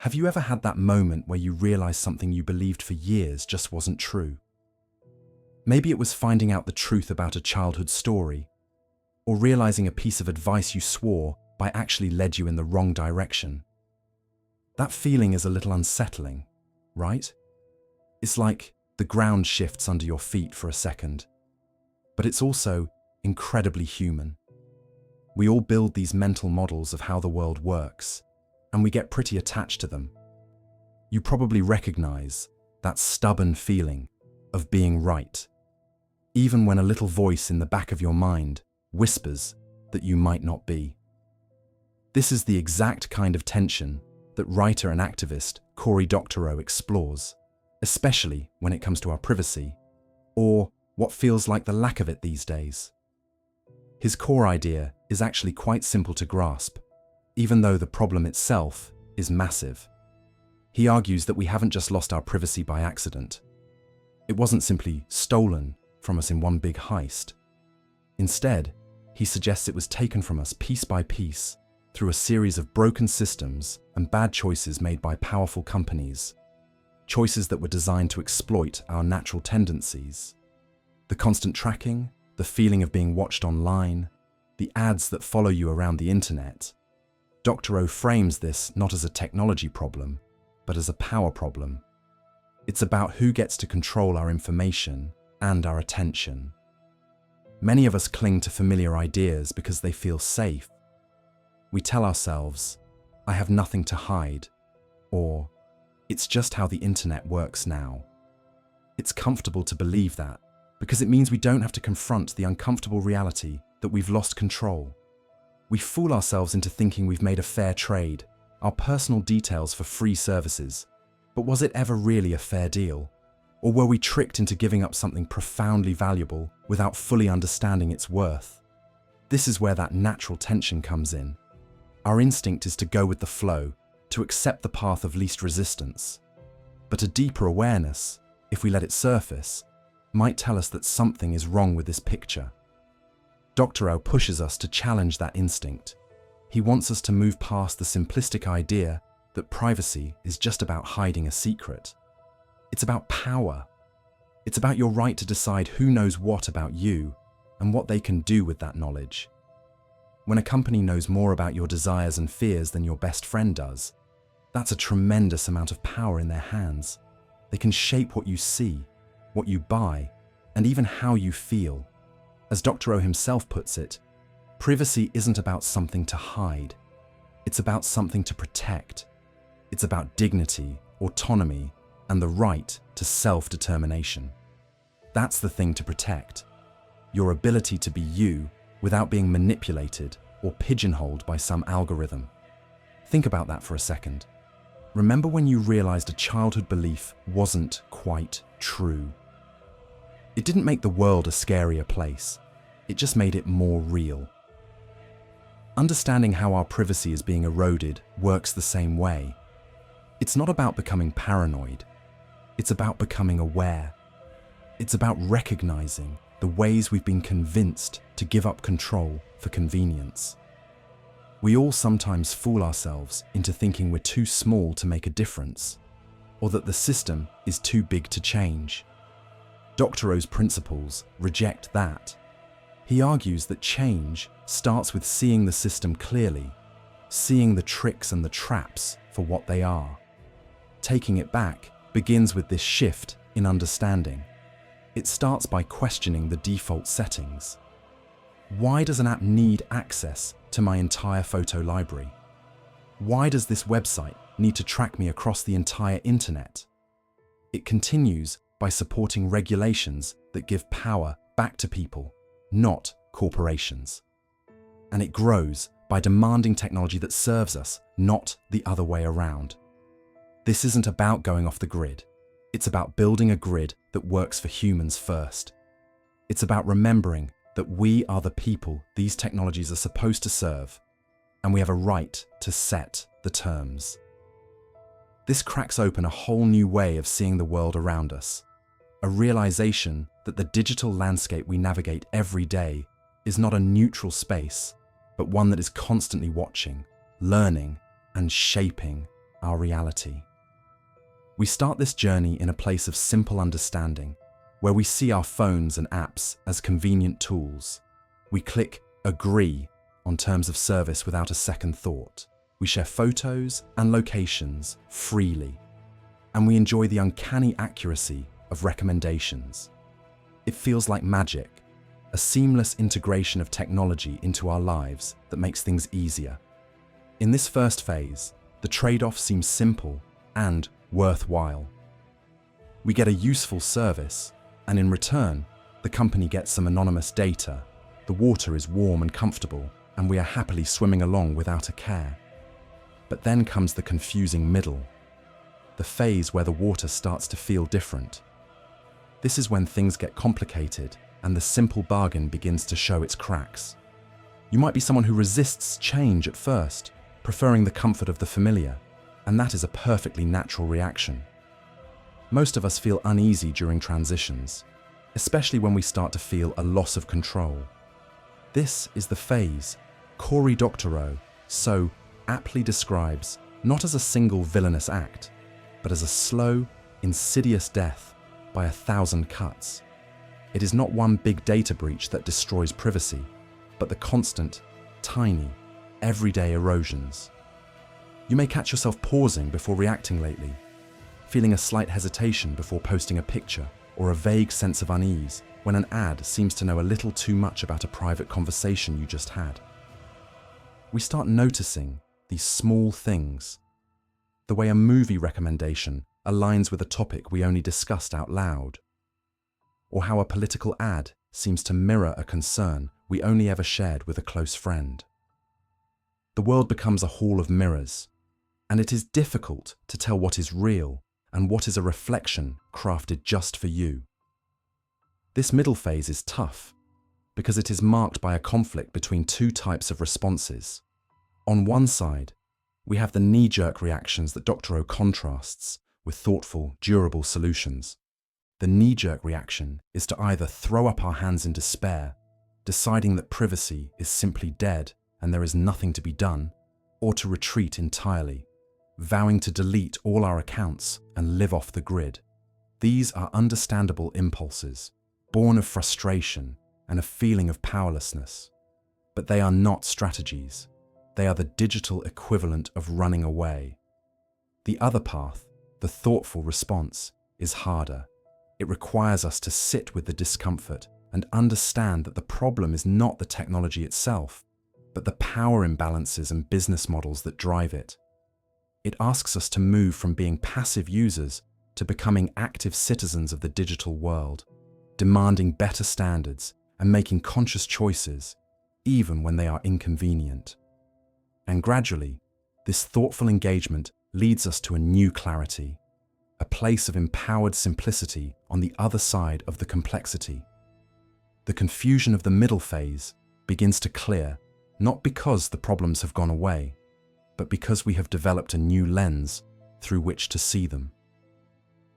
Have you ever had that moment where you realized something you believed for years just wasn't true? Maybe it was finding out the truth about a childhood story, or realizing a piece of advice you swore by actually led you in the wrong direction. That feeling is a little unsettling, right? It's like the ground shifts under your feet for a second, but it's also incredibly human. We all build these mental models of how the world works, and we get pretty attached to them. You probably recognize that stubborn feeling of being right, even when a little voice in the back of your mind whispers that you might not be. This is the exact kind of tension that writer and activist Cory Doctorow explores, especially when it comes to our privacy, or what feels like the lack of it these days. His core idea is actually quite simple to grasp, even though the problem itself is massive. He argues that we haven't just lost our privacy by accident. It wasn't simply stolen from us in one big heist. Instead, he suggests it was taken from us piece by piece through a series of broken systems and bad choices made by powerful companies, choices that were designed to exploit our natural tendencies. The constant tracking, the feeling of being watched online, the ads that follow you around the internet. Doctorow frames this not as a technology problem, but as a power problem. It's about who gets to control our information and our attention. Many of us cling to familiar ideas because they feel safe. We tell ourselves, "I have nothing to hide," or "It's just how the internet works now." It's comfortable to believe that because it means we don't have to confront the uncomfortable reality that we've lost control. We fool ourselves into thinking we've made a fair trade, our personal details for free services. But was it ever really a fair deal? Or were we tricked into giving up something profoundly valuable without fully understanding its worth? This is where that natural tension comes in. Our instinct is to go with the flow, to accept the path of least resistance. But a deeper awareness, if we let it surface, might tell us that something is wrong with this picture. Doctorow pushes us to challenge that instinct. He wants us to move past the simplistic idea that privacy is just about hiding a secret. It's about power. It's about your right to decide who knows what about you and what they can do with that knowledge. When a company knows more about your desires and fears than your best friend does, that's a tremendous amount of power in their hands. They can shape what you see, what you buy, and even how you feel. As Doctorow himself puts it, privacy isn't about something to hide. It's about something to protect. It's about dignity, autonomy, and the right to self-determination. That's the thing to protect. Your ability to be you without being manipulated or pigeonholed by some algorithm. Think about that for a second. Remember when you realized a childhood belief wasn't quite true? It didn't make the world a scarier place. It just made it more real. Understanding how our privacy is being eroded works the same way. It's not about becoming paranoid. It's about becoming aware. It's about recognizing the ways we've been convinced to give up control for convenience. We all sometimes fool ourselves into thinking we're too small to make a difference, or that the system is too big to change. Doctorow's principles reject that. He argues that change starts with seeing the system clearly, seeing the tricks and the traps for what they are. Taking it back begins with this shift in understanding. It starts by questioning the default settings. Why does an app need access to my entire photo library? Why does this website need to track me across the entire internet? It continues by supporting regulations that give power back to people, not corporations. And it grows by demanding technology that serves us, not the other way around. This isn't about going off the grid. It's about building a grid that works for humans first. It's about remembering that we are the people these technologies are supposed to serve, and we have a right to set the terms. This cracks open a whole new way of seeing the world around us, a realization that the digital landscape we navigate every day is not a neutral space, but one that is constantly watching, learning, and shaping our reality. We start this journey in a place of simple understanding, where we see our phones and apps as convenient tools. We click agree on terms of service without a second thought. We share photos and locations freely, and we enjoy the uncanny accuracy of recommendations. It feels like magic, a seamless integration of technology into our lives that makes things easier. In this first phase, the trade-off seems simple and worthwhile. We get a useful service, and in return, the company gets some anonymous data. The water is warm and comfortable, and we are happily swimming along without a care. But then comes the confusing middle, the phase where the water starts to feel different. This is when things get complicated and the simple bargain begins to show its cracks. You might be someone who resists change at first, preferring the comfort of the familiar, and that is a perfectly natural reaction. Most of us feel uneasy during transitions, especially when we start to feel a loss of control. This is the phase Cory Doctorow so aptly describes not as a single villainous act, but as a slow, insidious death by 1,000 cuts. It is not one big data breach that destroys privacy, but the constant, tiny, everyday erosions. You may catch yourself pausing before reacting lately, feeling a slight hesitation before posting a picture, or a vague sense of unease when an ad seems to know a little too much about a private conversation you just had. We start noticing these small things, the way a movie recommendation aligns with a topic we only discussed out loud, or how a political ad seems to mirror a concern we only ever shared with a close friend. The world becomes a hall of mirrors, and it is difficult to tell what is real and what is a reflection crafted just for you. This middle phase is tough because it is marked by a conflict between two types of responses. On one side, we have the knee-jerk reactions that Doctorow contrasts with thoughtful, durable solutions. The knee-jerk reaction is to either throw up our hands in despair, deciding that privacy is simply dead and there is nothing to be done, or to retreat entirely, vowing to delete all our accounts and live off the grid. These are understandable impulses, born of frustration and a feeling of powerlessness. But they are not strategies. They are the digital equivalent of running away. The other path, the thoughtful response, is harder. It requires us to sit with the discomfort and understand that the problem is not the technology itself, but the power imbalances and business models that drive it. It asks us to move from being passive users to becoming active citizens of the digital world, demanding better standards and making conscious choices, even when they are inconvenient. And gradually, this thoughtful engagement leads us to a new clarity, a place of empowered simplicity on the other side of the complexity. The confusion of the middle phase begins to clear, not because the problems have gone away, but because we have developed a new lens through which to see them.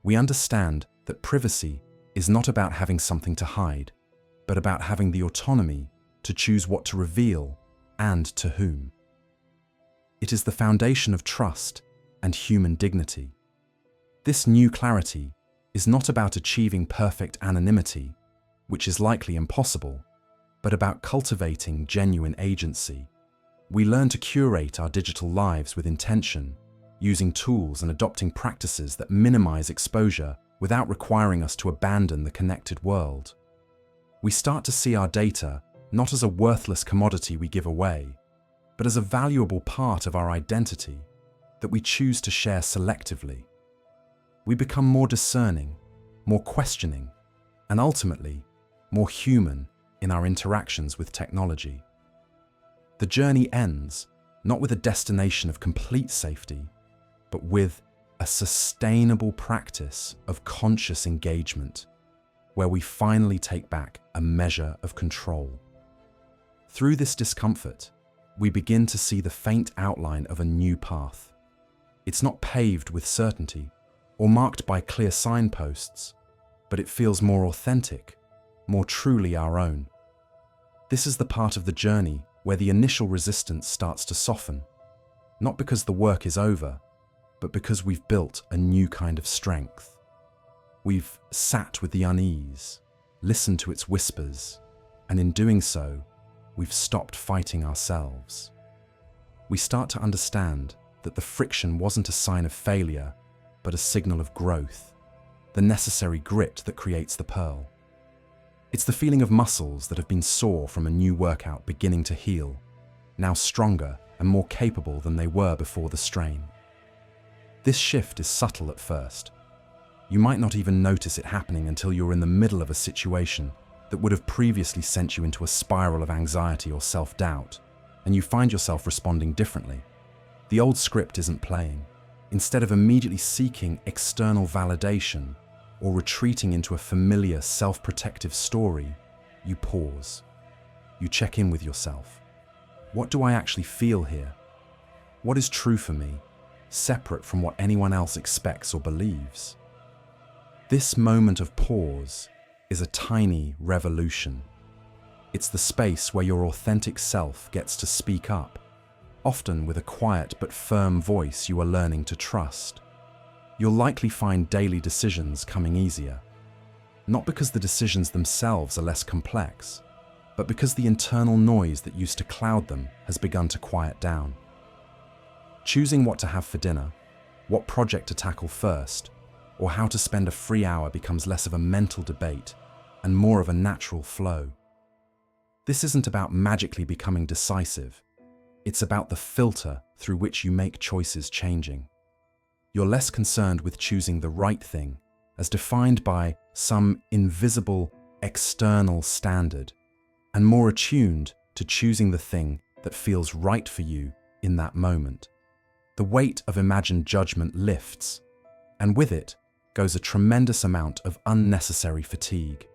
We understand that privacy is not about having something to hide, but about having the autonomy to choose what to reveal and to whom. It is the foundation of trust and human dignity. This new clarity is not about achieving perfect anonymity, which is likely impossible, but about cultivating genuine agency. We learn to curate our digital lives with intention, using tools and adopting practices that minimize exposure without requiring us to abandon the connected world. We start to see our data not as a worthless commodity we give away, but as a valuable part of our identity that we choose to share selectively. We become more discerning, more questioning, and ultimately, more human in our interactions with technology. The journey ends not with a destination of complete safety, but with a sustainable practice of conscious engagement, where we finally take back a measure of control. Through this discomfort, we begin to see the faint outline of a new path. It's not paved with certainty or marked by clear signposts, but it feels more authentic, more truly our own. This is the part of the journey where the initial resistance starts to soften, not because the work is over, but because we've built a new kind of strength. We've sat with the unease, listened to its whispers, and in doing so, we've stopped fighting ourselves. We start to understand that the friction wasn't a sign of failure, but a signal of growth, the necessary grit that creates the pearl. It's the feeling of muscles that have been sore from a new workout beginning to heal, now stronger and more capable than they were before the strain. This shift is subtle at first. You might not even notice it happening until you're in the middle of a situation that would have previously sent you into a spiral of anxiety or self-doubt, and you find yourself responding differently. The old script isn't playing. Instead of immediately seeking external validation or retreating into a familiar self-protective story, you pause. You check in with yourself. What do I actually feel here? What is true for me, separate from what anyone else expects or believes? This moment of pause is a tiny revolution. It's the space where your authentic self gets to speak up, often with a quiet but firm voice you are learning to trust. You'll likely find daily decisions coming easier, not because the decisions themselves are less complex, but because the internal noise that used to cloud them has begun to quiet down. Choosing what to have for dinner, what project to tackle first, or how to spend a free hour becomes less of a mental debate and more of a natural flow. This isn't about magically becoming decisive. It's about the filter through which you make choices changing. You're less concerned with choosing the right thing, as defined by some invisible external standard, and more attuned to choosing the thing that feels right for you in that moment. The weight of imagined judgment lifts, and with it goes a tremendous amount of unnecessary fatigue.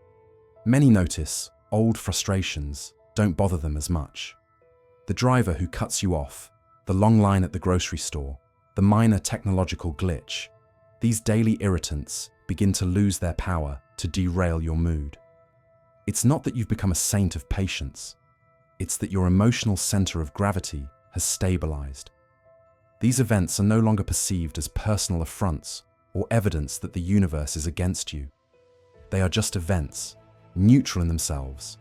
Many notice old frustrations don't bother them as much. The driver who cuts you off, the long line at the grocery store, the minor technological glitch, these daily irritants begin to lose their power to derail your mood. It's not that you've become a saint of patience. It's that your emotional center of gravity has stabilized. These events are no longer perceived as personal affronts or evidence that the universe is against you. They are just events, neutral in themselves,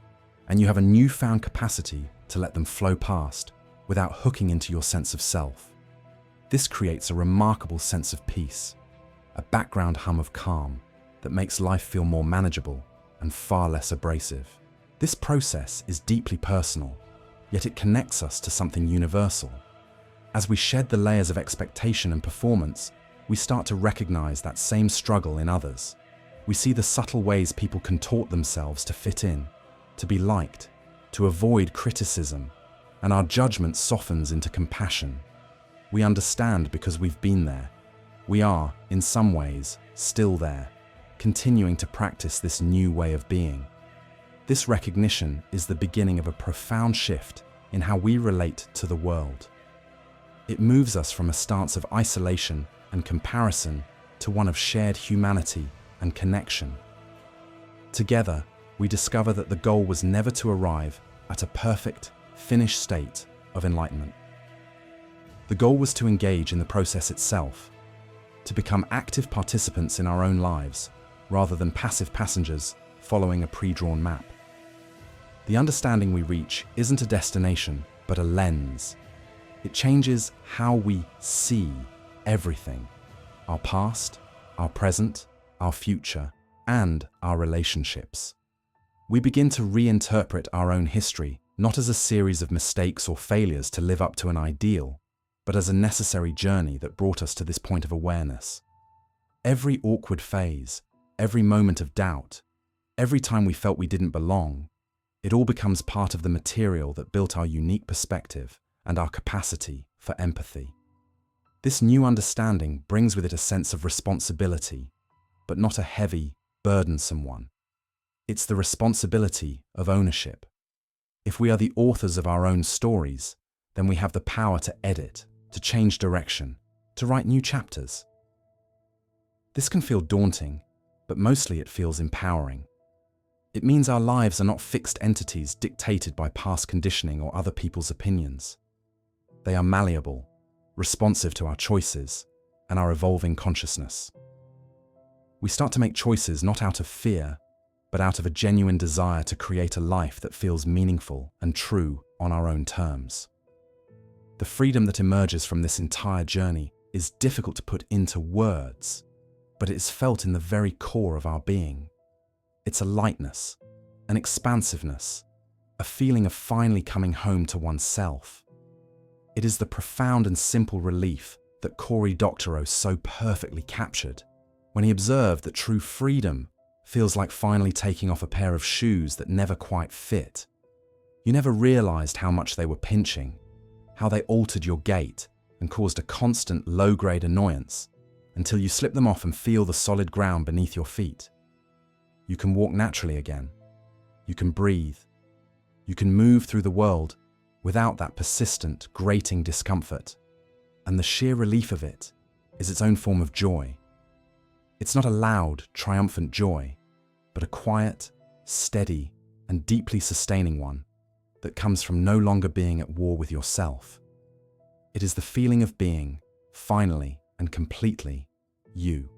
and you have a newfound capacity to let them flow past without hooking into your sense of self. This creates a remarkable sense of peace, a background hum of calm that makes life feel more manageable and far less abrasive. This process is deeply personal, yet it connects us to something universal. As we shed the layers of expectation and performance, we start to recognize that same struggle in others. We see the subtle ways people contort themselves to fit in, to be liked, to avoid criticism, and our judgment softens into compassion. We understand because we've been there. We are, in some ways, still there, continuing to practice this new way of being. This recognition is the beginning of a profound shift in how we relate to the world. It moves us from a stance of isolation and comparison to one of shared humanity and connection. Together, we discover that the goal was never to arrive at a perfect, finished state of enlightenment. The goal was to engage in the process itself, to become active participants in our own lives, rather than passive passengers following a pre-drawn map. The understanding we reach isn't a destination, but a lens. It changes how we see everything: our past, our present, our future, and our relationships. We begin to reinterpret our own history, not as a series of mistakes or failures to live up to an ideal, but as a necessary journey that brought us to this point of awareness. Every awkward phase, every moment of doubt, every time we felt we didn't belong, it all becomes part of the material that built our unique perspective and our capacity for empathy. This new understanding brings with it a sense of responsibility, but not a heavy, burdensome one. It's the responsibility of ownership. If we are the authors of our own stories, then we have the power to edit, to change direction, to write new chapters. This can feel daunting, but mostly it feels empowering. It means our lives are not fixed entities dictated by past conditioning or other people's opinions. They are malleable, responsive to our choices, and our evolving consciousness. We start to make choices not out of fear, but out of a genuine desire to create a life that feels meaningful and true on our own terms. The freedom that emerges from this entire journey is difficult to put into words, but it is felt in the very core of our being. It's a lightness, an expansiveness, a feeling of finally coming home to oneself. It is the profound and simple relief that Cory Doctorow so perfectly captured when he observed that true freedom feels like finally taking off a pair of shoes that never quite fit. You never realized how much they were pinching, how they altered your gait and caused a constant low-grade annoyance until you slip them off and feel the solid ground beneath your feet. You can walk naturally again. You can breathe. You can move through the world without that persistent, grating discomfort. And the sheer relief of it is its own form of joy. It's not a loud, triumphant joy, but a quiet, steady, and deeply sustaining one that comes from no longer being at war with yourself. It is the feeling of being, finally and completely, you.